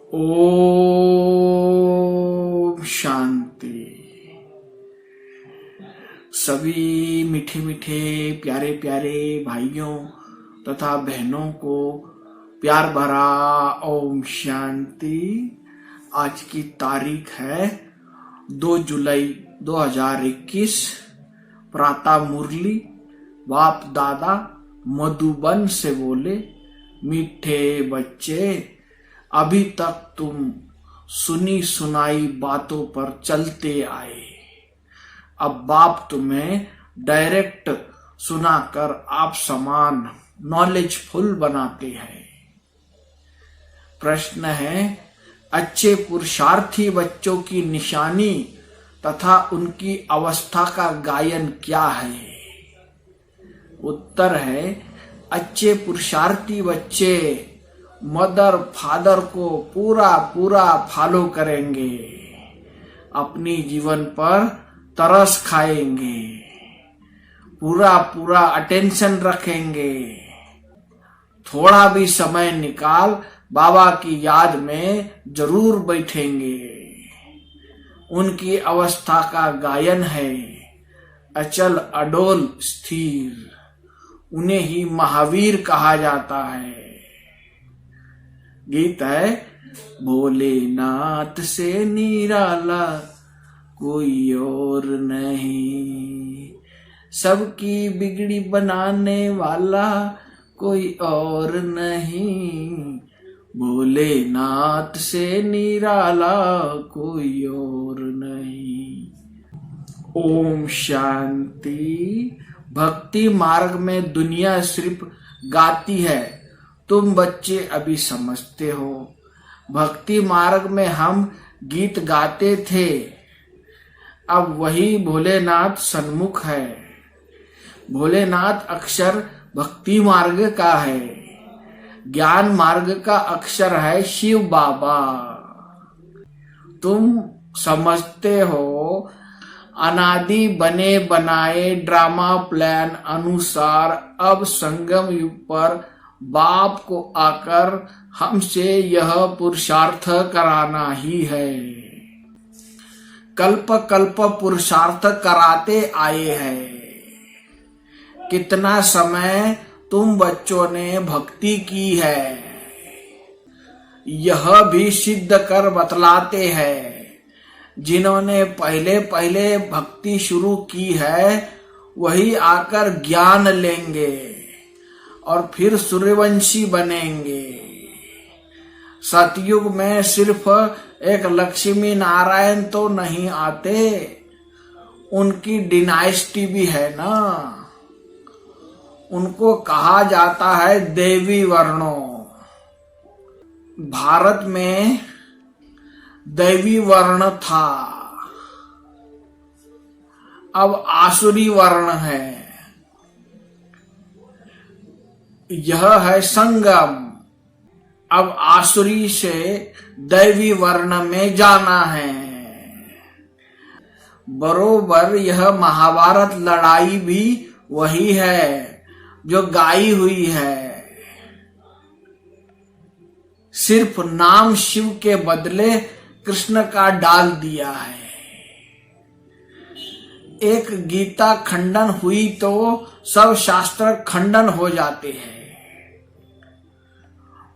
ओम शांति। सभी मीठे मीठे प्यारे प्यारे भाइयों तथा बहनों को प्यार भरा ओम शांति। आज की तारीख है 2 जुलाई 2021। प्रातः मुरली बाप दादा मधुबन से बोले, मीठे बच्चे अभी तक तुम सुनी सुनाई बातों पर चलते आए। अब बाप तुम्हें डायरेक्ट सुनाकर आप समान नॉलेजफुल बनाते हैं। प्रश्न है, अच्छे पुरुषार्थी बच्चों की निशानी तथा उनकी अवस्था का गायन क्या है? उत्तर है, अच्छे पुरुषार्थी बच्चे मदर फादर को पूरा पूरा फॉलो करेंगे, अपनी जीवन पर तरस खाएंगे, पूरा पूरा अटेंशन रखेंगे। थोड़ा भी समय निकाल बाबा की याद में जरूर बैठेंगे। उनकी अवस्था का गायन है अचल अडोल स्थिर। उन्हें ही महावीर कहा जाता है। गीत है, भोलेनाथ से निराला कोई और नहीं, सबकी बिगड़ी बनाने वाला कोई और नहीं, भोलेनाथ से निराला कोई और नहीं। ओम शांति। भक्ति मार्ग में दुनिया सिर्फ गाती है, तुम बच्चे अभी समझते हो। भक्ति मार्ग में हम गीत गाते थे, अब वही भोलेनाथ सन्मुख है। भोलेनाथ अक्षर भक्ति मार्ग का है, ज्ञान मार्ग का अक्षर है शिव बाबा। तुम समझते हो, अनादि बने बनाए ड्रामा प्लान अनुसार अब संगम युग पर बाप को आकर हमसे यह पुरुषार्थ कराना ही है। कल्प कल्प पुरुषार्थ कराते आए हैं। कितना समय तुम बच्चों ने भक्ति की है, यह भी सिद्ध कर बतलाते हैं। जिन्होंने पहले पहले भक्ति शुरू की है, वही आकर ज्ञान लेंगे और फिर सूर्यवंशी बनेंगे। सतयुग में सिर्फ एक लक्ष्मी नारायण तो नहीं आते, उनकी डिनाइस्टी भी है ना। उनको कहा जाता है देवी वर्णों। भारत में दैवी वर्ण था, अब आसुरी वर्ण है। यह है संगम। अब आसुरी से दैवी वर्ण में जाना है। बरोबर यह महाभारत लड़ाई भी वही है जो गाई हुई है। सिर्फ नाम शिव के बदले कृष्ण का डाल दिया है। एक गीता खंडन हुई तो सब शास्त्र खंडन हो जाते हैं।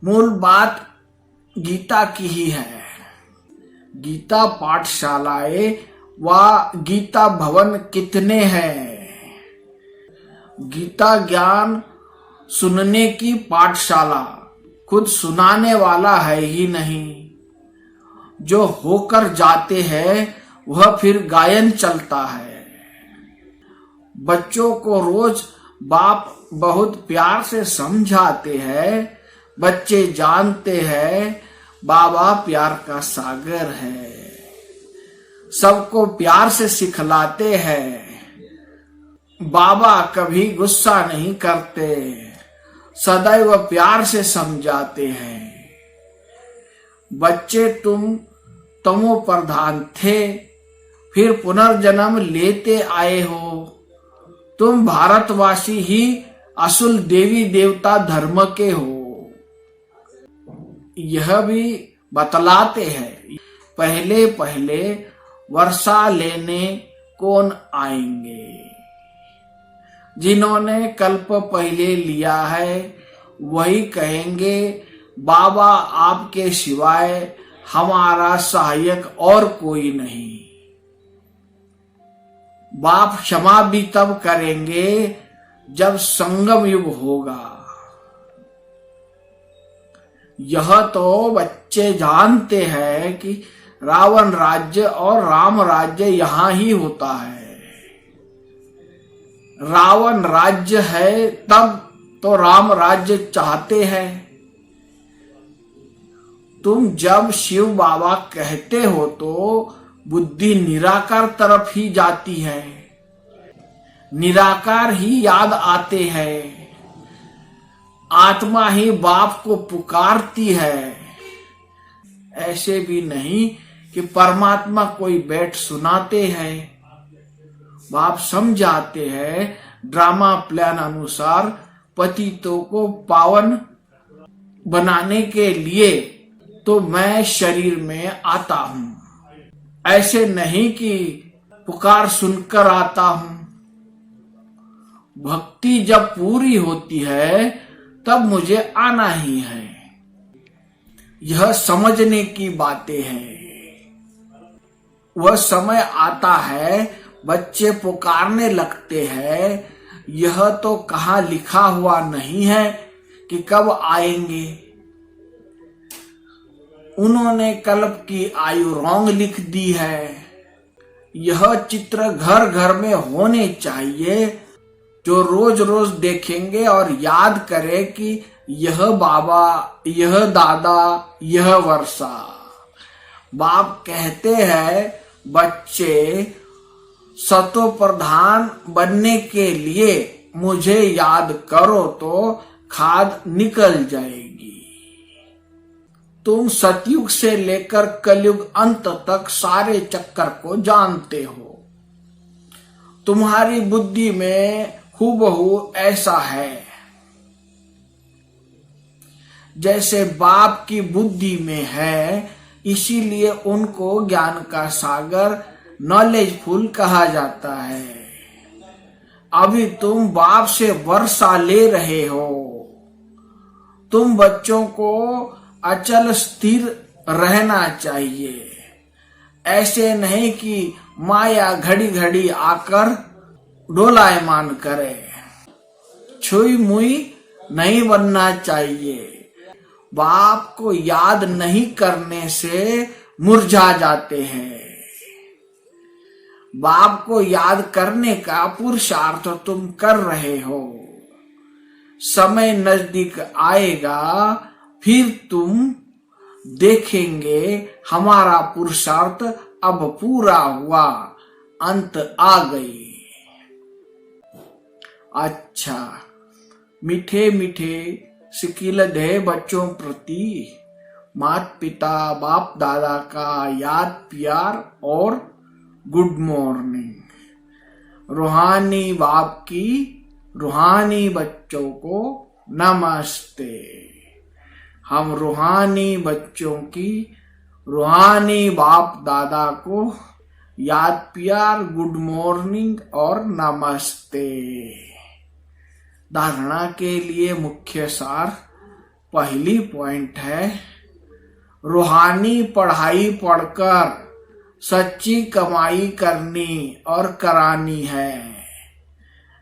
मूल बात गीता की ही है। गीता पाठशालाएं व गीता भवन कितने हैं। गीता ज्ञान सुनने की पाठशाला, खुद सुनाने वाला है ही नहीं। जो होकर जाते हैं वह फिर गायन चलता है। बच्चों को रोज बाप बहुत प्यार से समझाते हैं। बच्चे जानते हैं बाबा प्यार का सागर है। सबको प्यार से सिखलाते हैं। बाबा कभी गुस्सा नहीं करते, सदैव प्यार से समझाते हैं। बच्चे तुम तमो प्रधान थे, फिर पुनर्जन्म लेते आए हो। तुम भारतवासी ही असल देवी देवता धर्म के हो। यह भी बतलाते हैं, पहले पहले वर्षा लेने कौन आएंगे? जिन्होंने कल्प पहले लिया है वही कहेंगे, बाबा आपके सिवाय हमारा सहायक और कोई नहीं। बाप क्षमा भी तब करेंगे जब संगम युग होगा। यह तो बच्चे जानते हैं कि रावण राज्य और राम राज्य यहां ही होता है। रावण राज्य है तब तो राम राज्य चाहते हैं। तुम जब शिव बाबा कहते हो तो बुद्धि निराकार तरफ ही जाती है, निराकार ही याद आते हैं, आत्मा ही बाप को पुकारती है। ऐसे भी नहीं कि परमात्मा कोई बैठ सुनाते हैं। बाप समझाते हैं ड्रामा प्लान अनुसार पतितों को पावन बनाने के लिए तो मैं शरीर में आता हूं, ऐसे नहीं कि पुकार सुनकर आता हूं। भक्ति जब पूरी होती है तब मुझे आना ही है। यह समझने की बातें हैं। वह समय आता है, बच्चे पुकारने लगते हैं। यह तो कहाँ लिखा हुआ नहीं है कि कब आएंगे। उन्होंने कल्प की आयु रॉन्ग लिख दी है। यह चित्र घर घर में होने चाहिए, जो रोज रोज देखेंगे और याद करे कि यह बाबा, यह दादा, यह वर्षा। बाप कहते हैं बच्चे सतो प्रधान बनने के लिए मुझे याद करो तो खाद निकल जाएगी। तुम सतयुग से लेकर कलयुग अंत तक सारे चक्कर को जानते हो। तुम्हारी बुद्धि में हूबहू ऐसा है जैसे बाप की बुद्धि में है, इसीलिए उनको ज्ञान का सागर, नॉलेजफुल कहा जाता है। अभी तुम बाप से वर्षा ले रहे हो। तुम बच्चों को अचल स्थिर रहना चाहिए। ऐसे नहीं कि माया घड़ी घड़ी आकर डोलायमान करे। छुई मुई नहीं बनना चाहिए। बाप को याद नहीं करने से मुरझा जाते हैं। बाप को याद करने का पुरुषार्थ तुम कर रहे हो। समय नजदीक आएगा, फिर तुम देखेंगे हमारा पुरुषार्थ अब पूरा हुआ, अंत आ गई। अच्छा, मीठे मीठे सिकिलधे बच्चों प्रति माता पिता बाप दादा का याद प्यार और गुड मॉर्निंग। रूहानी बाप की रूहानी बच्चों को नमस्ते। हम रूहानी बच्चों की रूहानी बाप दादा को याद प्यार, गुड मॉर्निंग और नमस्ते। धारणा के लिए मुख्य सार पहली पॉइंट है, रूहानी पढ़ाई पढ़कर सच्ची कमाई करनी और करानी है।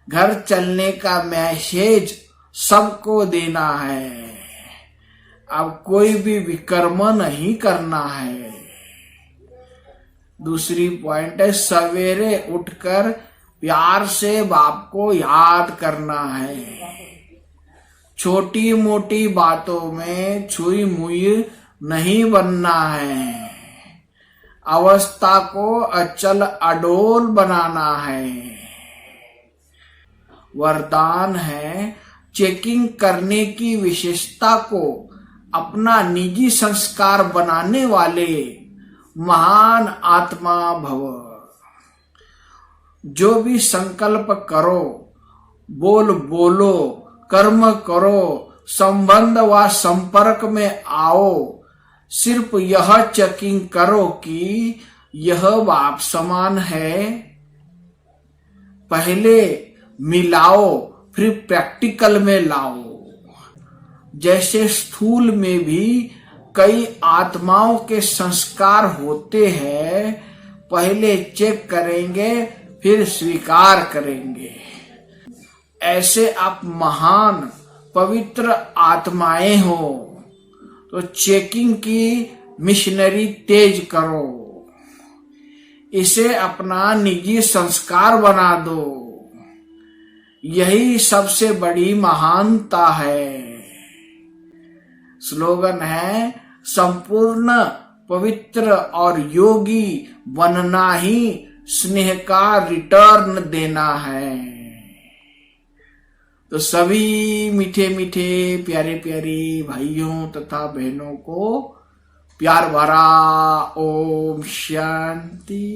घर चलने का मैसेज सबको देना है। अब कोई भी विकर्म नहीं करना है। दूसरी पॉइंट है, सवेरे उठकर प्यार से बाप को याद करना है। छोटी मोटी बातों में छुई मुई नहीं बनना है। अवस्था को अचल अडोल बनाना है। वरदान है, चेकिंग करने की विशेषता को अपना निजी संस्कार बनाने वाले महान आत्मा भव। जो भी संकल्प करो, बोलो, कर्म करो, संबंध व संपर्क में आओ, सिर्फ यह चेकिंग करो कि यह बाप समान है। पहले मिलाओ फिर प्रैक्टिकल में लाओ। जैसे स्थूल में भी कई आत्माओं के संस्कार होते हैं, पहले चेक करेंगे फिर स्वीकार करेंगे। ऐसे आप महान पवित्र आत्माएं हो तो चेकिंग की मिशनरी तेज करो, इसे अपना निजी संस्कार बना दो। यही सबसे बड़ी महानता है। स्लोगन है, संपूर्ण पवित्र और योगी बनना ही स्नेह का रिटर्न देना है। तो सभी मीठे मीठे प्यारे प्यारे भाइयों तथा बहनों को प्यार भरा ओम शांति।